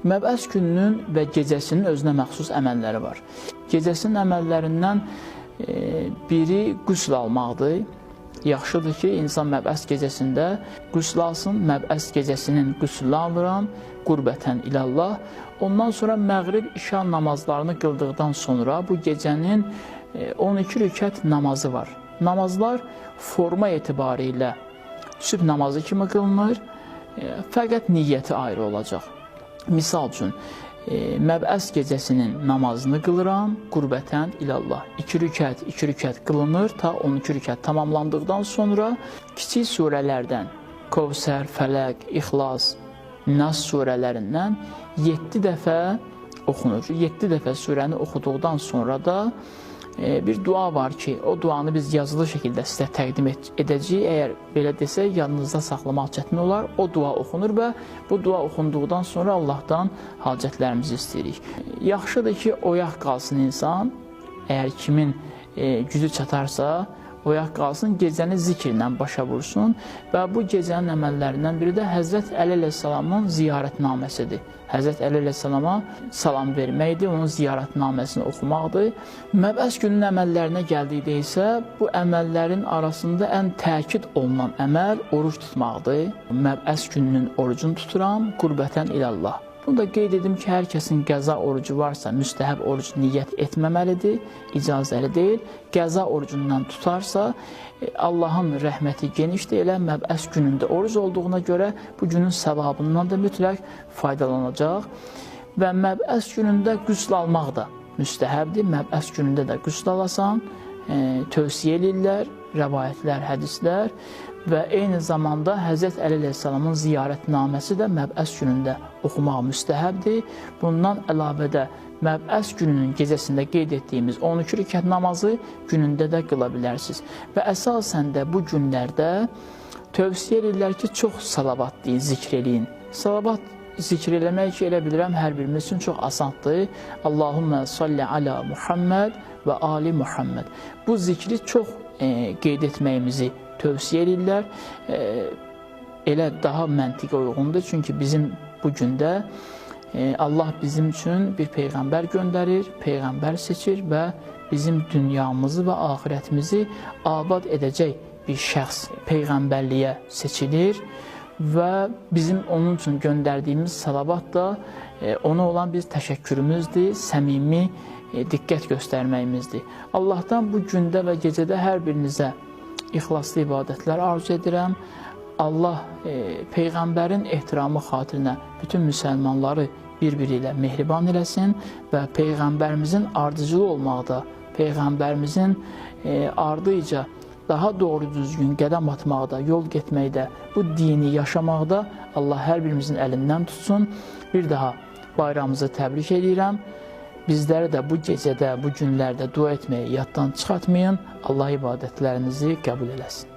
Məbəs gününün və gecəsinin özünə məxsus əməlləri var. Gecəsinin əməllərindən biri qüsl almaqdır. Yaxşıdır ki, insan məbəs gecəsində qüsl alsın. Məbəs gecəsinin qüslünü alıram, qurbətən ilallah. Ondan sonra məğrib işa namazlarını qıldıqdan sonra bu gecənin 12 rükət namazı var. Namazlar forma etibarilə sübh namazı kimi qılınır, fəqət niyyəti ayrı olacaq. Misal üçün, məbəs gecəsinin namazını qılıram, qurbətən ilallah. 2 rükət qılınır, ta 12 rükət tamamlandıqdan sonra kiçik surələrdən, Kövsər, Fələq, İxlas, Nas surələrindən 7 dəfə oxunur. 7 dəfə surəni oxuduqdan sonra da bir dua var ki, o duanı biz yazılı şəkildə sizə təqdim edəcəyik. Əgər belə desək, yanınızda saxlamaq çətin olar. O dua oxunur və bu dua oxunduqdan sonra Allahdan hacətlərimizi istəyirik. Yaxşıdır ki, oyaq qalsın insan. Əgər kimin gücü çatarsa, oyaq qalsın, gecəni zikirlə başa vursun və bu gecənin əməllərindən biri də Həzrət Əli əleyhissalamın ziyarətnaməsidir. Həzrət Əli əleyhissalama salam verməkdir, onun ziyarətnaməsini oxumaqdır. Məbəs günün əməllərinə gəldikdə isə bu əməllərin arasında ən təkid olunan əməl oruç tutmaqdır. Məbəs gününün orucunu tuturam, qurbətən ilallah. Bunu da qeyd edim ki, hər kəsin qəza orucu varsa, müstəhəb oruc niyyət etməməlidir, icazəli deyil. Qəza orucundan tutarsa, Allahın rəhməti genişdir, elə məbəs günündə oruc olduğuna görə bu günün səvabından da mütləq faydalanacaq. Və məbəs günündə qüsl almaq da müstəhəbdir. Məbəs günündə də qüsl alasan, tövsiyə edirlər, rəvayətlər, hədislər və eyni zamanda Həzrət Əli əleyhissalamın ziyarətnaməsi də məbəs günündə oxumaq müstəhəbdir. Bundan əlavədə məbəs gününün gecəsində qeyd etdiyimiz 12 rükət namazı günündə də qıla bilərsiniz. Və əsasən də bu günlərdə tövsiyə edirlər ki, çox salavat deyin, zikr eləyin. Salavat zikr eləmək ki, elə bilirəm, hər birimiz üçün çox asandır. Allahümmə salli alə Muhammed və ali Muhammed. Bu zikri çox qeyd etməyimizi tövsiyə edirlər. Elə daha məntiqə uyğundur, çünki bizim bu gündə Allah bizim üçün bir peyğəmbər göndərir, peyğəmbər seçir və bizim dünyamızı və axirətimizi abad edəcək bir şəxs peyğəmbərliyə seçilir və bizim onun üçün göndərdiyimiz salavat da ona olan bir təşəkkürümüzdür, səmimi diqqət göstərməyimizdir. Allahdan bu gündə və gecədə hər birinizə ixlaslı ibadətlər arzu edirəm. Allah Peyğəmbərin ehtiramı xatirinə bütün müsəlmanları bir-biri ilə mehriban eləsin və Peyğəmbərimizin ardıcılı olmaqda, Peyğəmbərimizin ardıca daha doğru düzgün qədəm atmaqda, yol getməkdə, bu dini yaşamaqda Allah hər birimizin əlindən tutsun. Bir daha bayramımızı təbrik edirəm. Bizləri də bu gecədə, bu günlərdə dua etməyi yaddan çıxartmayın. Allah ibadətlərinizi qəbul eləsin.